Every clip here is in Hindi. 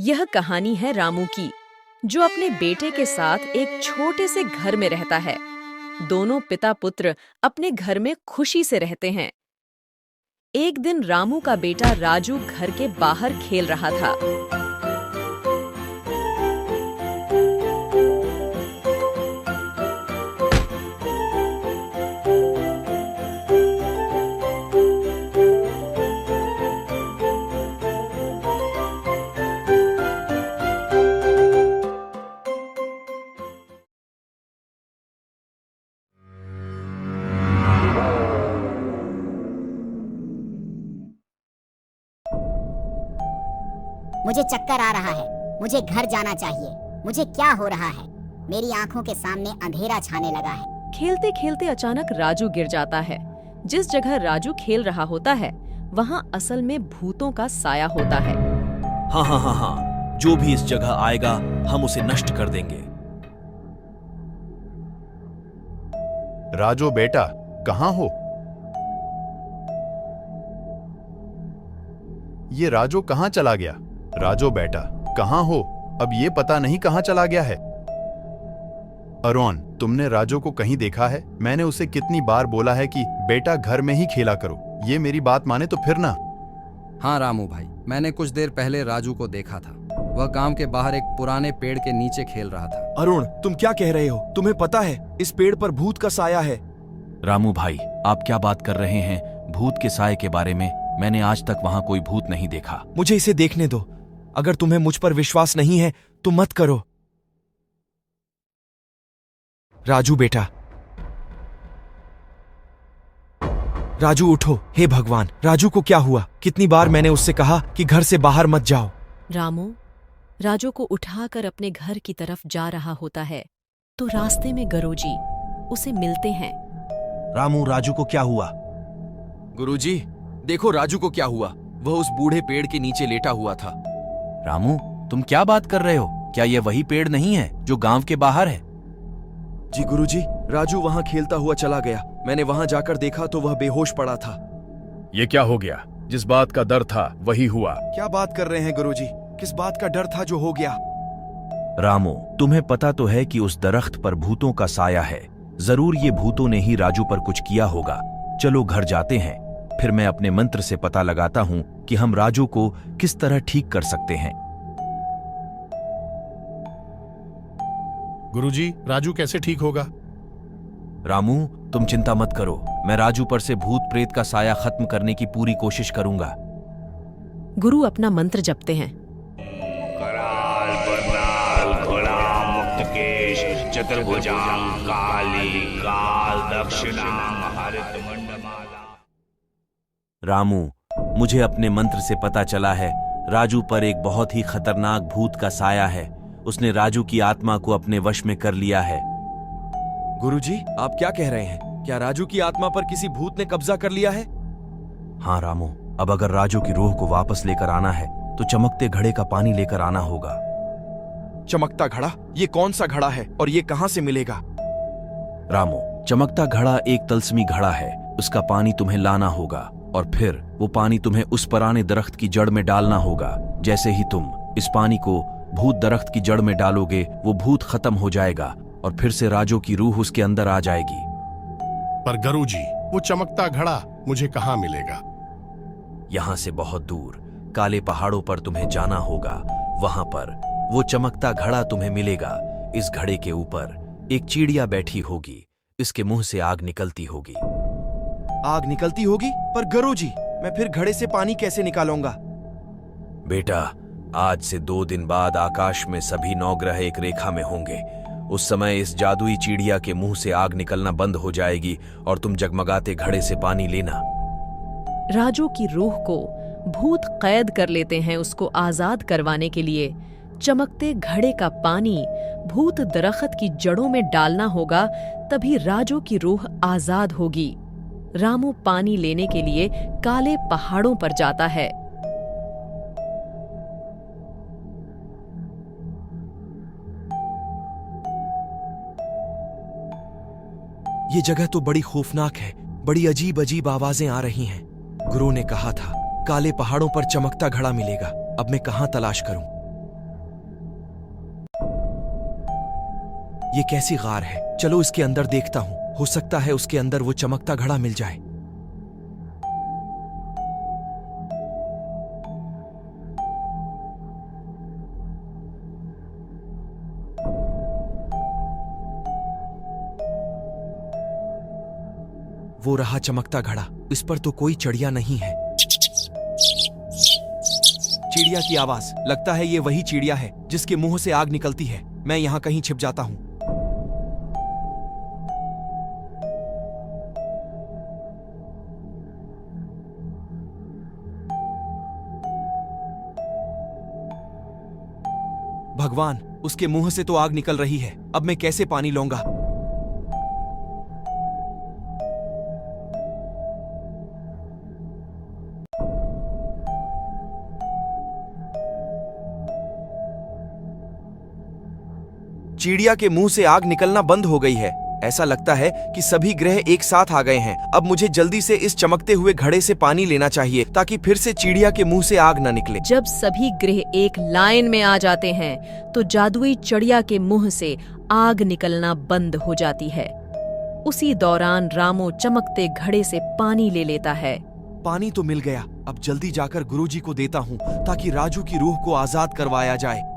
यह कहानी है रामू की, जो अपने बेटे के साथ एक छोटे से घर में रहता है। दोनों पिता पुत्र अपने घर में खुशी से रहते हैं। एक दिन रामू का बेटा राजू घर के बाहर खेल रहा था। मुझे चक्कर आ रहा है, मुझे घर जाना चाहिए। मुझे क्या हो रहा है? मेरी आंखों के सामने अंधेरा छाने लगा है। खेलते खेलते अचानक राजू गिर जाता है। जिस जगह राजू खेल रहा होता है, वहाँ असल में भूतों का साया होता है। हाँ, जो भी इस जगह आएगा हम उसे नष्ट कर देंगे। राजू बेटा, कहाँ हो? ये राजू कहाँ चला गया? राजू बेटा, कहाँ हो? अब ये पता नहीं कहाँ चला गया है। अरोन, तुमने राजू को कहीं देखा है? मैंने उसे कितनी बार बोला है कि बेटा घर में ही खेला करो। ये मेरी बात माने तो फिर ना। हाँ रामू भाई, मैंने कुछ देर पहले राजू को देखा था। वह गांव के बाहर एक पुराने पेड़ के नीचे खेल रहा था। अरुण, तुम क्या कह रहे हो? तुम्हें पता है इस पेड़ पर भूत का साया है। रामू भाई, आप क्या बात कर रहे हैं भूत के साये के बारे में? मैंने आज तक वहाँ कोई भूत नहीं देखा। मुझे इसे देखने दो। अगर तुम्हें मुझ पर विश्वास नहीं है तो मत करो। राजू बेटा, राजू उठो। हे भगवान, राजू को क्या हुआ? कितनी बार मैंने उससे कहा कि घर से बाहर मत जाओ। रामू राजू को उठाकर अपने घर की तरफ जा रहा होता है तो रास्ते में गरोजी उसे मिलते हैं। रामू, राजू को क्या हुआ? गुरुजी, देखो राजू को क्या हुआ। वह उस बूढ़े पेड़ के नीचे लेटा हुआ था। रामू, तुम क्या बात कर रहे हो? क्या यह वही पेड़ नहीं है जो गांव के बाहर है? जी गुरुजी, राजू वहां खेलता हुआ चला गया। मैंने वहां जाकर देखा तो वह बेहोश पड़ा था। ये क्या हो गया? जिस बात का डर था वही हुआ। क्या बात कर रहे हैं गुरुजी? किस बात का डर था जो हो गया? रामू, तुम्हें पता तो है कि उस दरख्त पर भूतों का साया है। जरूर ये भूतों ने ही राजू पर कुछ किया होगा। चलो घर जाते हैं, फिर मैं अपने मंत्र से पता लगाता हूँ कि हम राजू को किस तरह ठीक कर सकते हैं। गुरुजी, राजू कैसे ठीक होगा? रामू, तुम चिंता मत करो। मैं राजू पर से भूत प्रेत का साया खत्म करने की पूरी कोशिश करूंगा। गुरु अपना मंत्र जपते हैं। कराल बरनाल घोड़ा मुक्तकेश चतुर्भुजां काली काल दक्षिणां हरित मंडमाला। रामू, मुझे अपने मंत्र से पता चला है राजू पर एक बहुत ही खतरनाक भूत का साया है। उसने राजू की आत्मा को अपने वश में कर लिया है। गुरुजी, आप क्या कह रहे हैं? क्या राजू की आत्मा पर किसी भूत ने कब्जा कर लिया है? हाँ रामू, अब अगर राजू की रूह को वापस लेकर आना है तो चमकते घड़े का पानी लेकर आना होगा। चमकता घड़ा? ये कौन सा घड़ा है और ये कहां से मिलेगा? रामू, चमकता घड़ा एक तलस्मी घड़ा है। उसका पानी तुम्हें लाना होगा और फिर वो पानी तुम्हें उस पुराने दरख्त की जड़ में डालना होगा। जैसे ही तुम इस पानी को भूत दरख्त की जड़ में डालोगे, वो भूत खत्म हो जाएगा और फिर से राजू की रूह उसके अंदर आ जाएगी। पर गुरुजी, वो चमकता घड़ा मुझे कहाँ मिलेगा? यहाँ से बहुत दूर काले पहाड़ों पर तुम्हें जाना होगा। वहां पर वो चमकता घड़ा तुम्हें मिलेगा। इस घड़े के ऊपर एक चिड़िया बैठी होगी। इसके मुंह से आग निकलती होगी। आग निकलती होगी? पर गुरुजी, मैं फिर घड़े से पानी कैसे निकालूंगा? बेटा, आज से 2 दिन बाद आकाश में सभी 9 ग्रह एक रेखा में होंगे। उस समय इस जादुई चिड़िया के मुंह से आग निकलना बंद हो जाएगी और तुम जगमगाते घड़े से पानी लेना। राजू की रूह को भूत कैद कर लेते हैं। उसको आजाद करवाने के लिए चमकते घड़े का पानी भूत दरख्त की जड़ों में डालना होगा, तभी राजू की रूह आजाद होगी। रामू पानी लेने के लिए काले पहाड़ों पर जाता है। ये जगह तो बड़ी खौफनाक है। बड़ी अजीब अजीब आवाजें आ रही हैं। गुरु ने कहा था काले पहाड़ों पर चमकता घड़ा मिलेगा। अब मैं कहाँ तलाश करूं? ये कैसी गार है? चलो इसके अंदर देखता हूँ, हो सकता है उसके अंदर वो चमकता घड़ा मिल जाए। वो रहा चमकता घड़ा, इस पर तो कोई चिड़िया नहीं है। चिड़िया की आवाज, लगता है ये वही चिड़िया है जिसके मुंह से आग निकलती है। मैं यहाँ कहीं छिप जाता हूँ। भगवान, उसके मुंह से तो आग निकल रही है। अब मैं कैसे पानी लूंगा? चिड़िया के मुंह से आग निकलना बंद हो गई है। ऐसा लगता है कि सभी ग्रह एक साथ आ गए हैं। अब मुझे जल्दी से इस चमकते हुए घड़े से पानी लेना चाहिए ताकि फिर से चिड़िया के मुंह से आग न निकले। जब सभी ग्रह एक लाइन में आ जाते हैं तो जादुई चिड़िया के मुंह से आग निकलना बंद हो जाती है। उसी दौरान रामो चमकते घड़े से पानी ले लेता है। पानी तो मिल गया। अब जल्दी जाकर गुरुजी को देता हूँ ताकि राजू की रूह को आजाद करवाया जाए।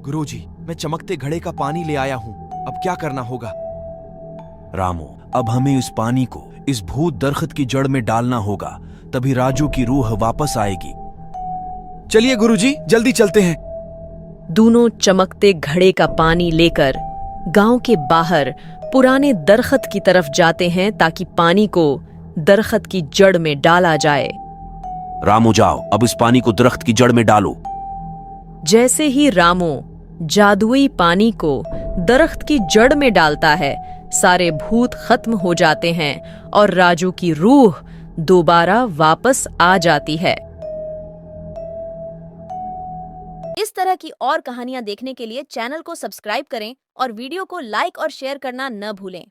गुरुजी, मैं चमकते घड़े का पानी ले आया हूँ। अब क्या करना होगा? रामो, अब हमें इस पानी को इस भूत दरख्त की जड़ में डालना होगा, तभी राजू की रूह वापस आएगी। चलिए गुरुजी, जल्दी चलते हैं। दोनों चमकते घड़े का पानी लेकर गांव के बाहर पुराने दरख्त की तरफ जाते हैं ताकि पानी को दरख्त की जड़ में डाला जाए। रामो जाओ, अब इस पानी को दरख्त की जड़ में डालो। जैसे ही रामो जादुई पानी को दरख्त की जड़ में डालता है, सारे भूत खत्म हो जाते हैं और राजू की रूह दोबारा वापस आ जाती है। इस तरह की और कहानियां देखने के लिए चैनल को सब्सक्राइब करें और वीडियो को लाइक और शेयर करना न भूलें।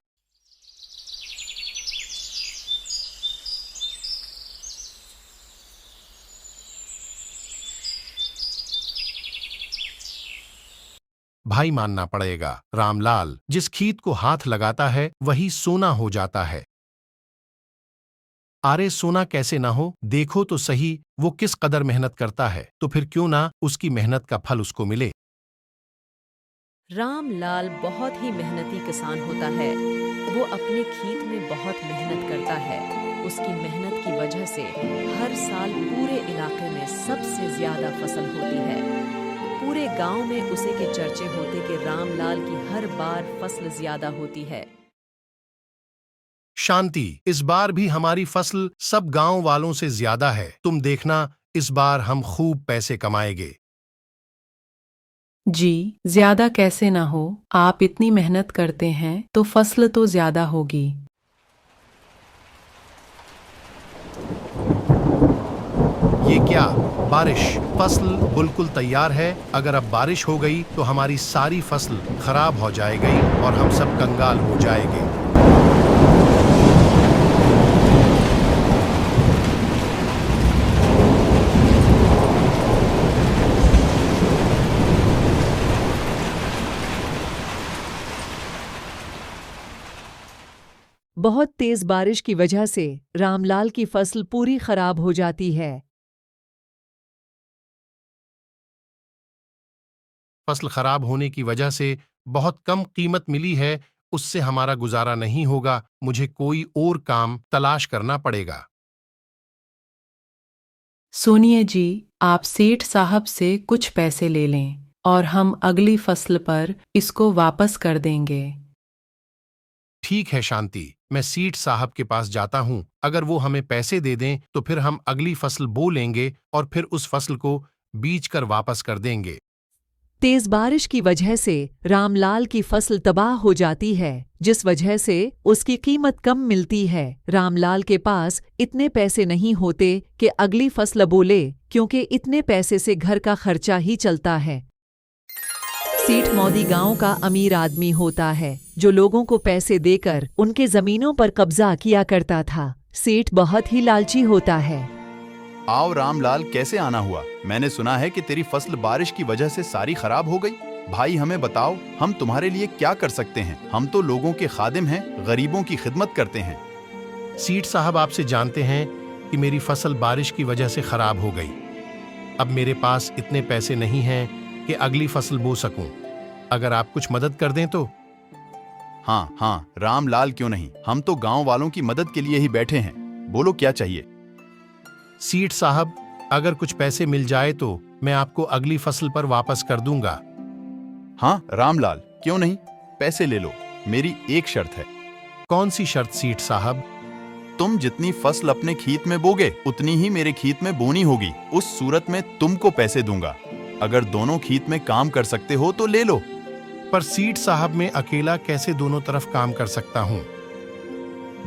भाई मानना पड़ेगा, रामलाल जिस खीत को हाथ लगाता है वही सोना हो जाता है। अरे सोना कैसे ना हो, देखो तो सही वो किस कदर मेहनत करता है, तो फिर क्यों ना उसकी मेहनत का फल उसको मिले। रामलाल बहुत ही मेहनती किसान होता है। वो अपने खेत में बहुत मेहनत करता है। उसकी मेहनत की वजह से हर साल पूरे इलाके में सबसे ज्यादा फसल होती है। पूरे गांव में उसे के चर्चे होते कि रामलाल की हर बार फसल ज्यादा होती है। शांति, इस बार भी हमारी फसल सब गांव वालों से ज्यादा है। तुम देखना, इस बार हम खूब पैसे कमाएंगे। जी, ज्यादा कैसे ना हो, आप इतनी मेहनत करते हैं तो फसल तो ज्यादा होगी। ये क्या बारिश, फसल बिल्कुल तैयार है। अगर अब बारिश हो गई तो हमारी सारी फसल खराब हो जाएगी और हम सब कंगाल हो जाएंगे। बहुत तेज बारिश की वजह से रामलाल की फसल पूरी खराब हो जाती है। फसल खराब होने की वजह से बहुत कम कीमत मिली है, उससे हमारा गुजारा नहीं होगा। मुझे कोई और काम तलाश करना पड़ेगा। सुनिए जी, आप सेठ साहब से कुछ पैसे ले लें और हम अगली फसल पर इसको वापस कर देंगे। ठीक है शांति, मैं सेठ साहब के पास जाता हूँ। अगर वो हमें पैसे दे दें तो फिर हम अगली फसल बो लेंगे और फिर उस फसल को बीज कर वापस कर देंगे। तेज बारिश की वजह से रामलाल की फसल तबाह हो जाती है, जिस वजह से उसकी कीमत कम मिलती है। रामलाल के पास इतने पैसे नहीं होते कि अगली फसल बोले, क्योंकि इतने पैसे से घर का खर्चा ही चलता है। सेठ मौदी गांव का अमीर आदमी होता है, जो लोगों को पैसे देकर उनके जमीनों पर कब्जा किया करता था। सेठ बहुत ही लालची होता है। आओ रामलाल, कैसे आना हुआ? मैंने सुना है कि तेरी फसल बारिश की वजह से सारी खराब हो गई। भाई हमें बताओ, हम तुम्हारे लिए क्या कर सकते हैं? हम तो लोगों के खादिम हैं, गरीबों की खिदमत करते हैं। सीठ साहब, आपसे जानते हैं कि मेरी फसल बारिश की वजह से खराब हो गई। अब मेरे पास इतने पैसे नहीं हैं कि अगली फसल बो सकूं। अगर आप कुछ मदद कर दें तो। हाँ हाँ रामलाल, क्यों नहीं, हम तो गांव वालों की मदद के लिए ही बैठे हैं। बोलो क्या चाहिए? सीठ साहब, अगर कुछ पैसे मिल जाए तो मैं आपको अगली फसल पर वापस कर दूंगा। हाँ रामलाल, क्यों नहीं, पैसे ले लो। मेरी एक शर्त है। कौन सी शर्त सीठ साहब? तुम जितनी फसल अपने खेत में बोगे उतनी ही मेरे खेत में बोनी होगी। उस सूरत में तुमको पैसे दूंगा। अगर दोनों खेत में काम कर सकते हो तो ले लो। पर सीठ साहब, मैं अकेला कैसे दोनों तरफ काम कर सकता हूँ?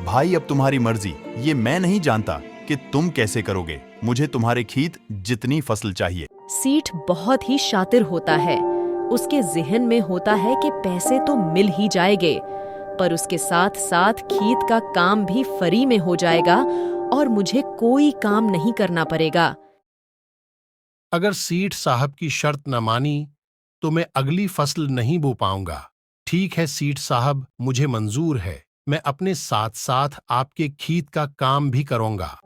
भाई अब तुम्हारी मर्जी, ये मैं नहीं जानता कि तुम कैसे करोगे। मुझे तुम्हारे खेत जितनी फसल चाहिए। सीठ बहुत ही शातिर होता है। उसके जिहन में होता है कि पैसे तो मिल ही जाएंगे, पर उसके साथ साथ खेत का काम भी फ्री में हो जाएगा और मुझे कोई काम नहीं करना पड़ेगा। अगर सीठ साहब की शर्त न मानी तो मैं अगली फसल नहीं बो पाऊंगा। ठीक है सीठ साहब, मुझे मंजूर है। मैं अपने साथ साथ आपके खेत का काम भी करूंगा।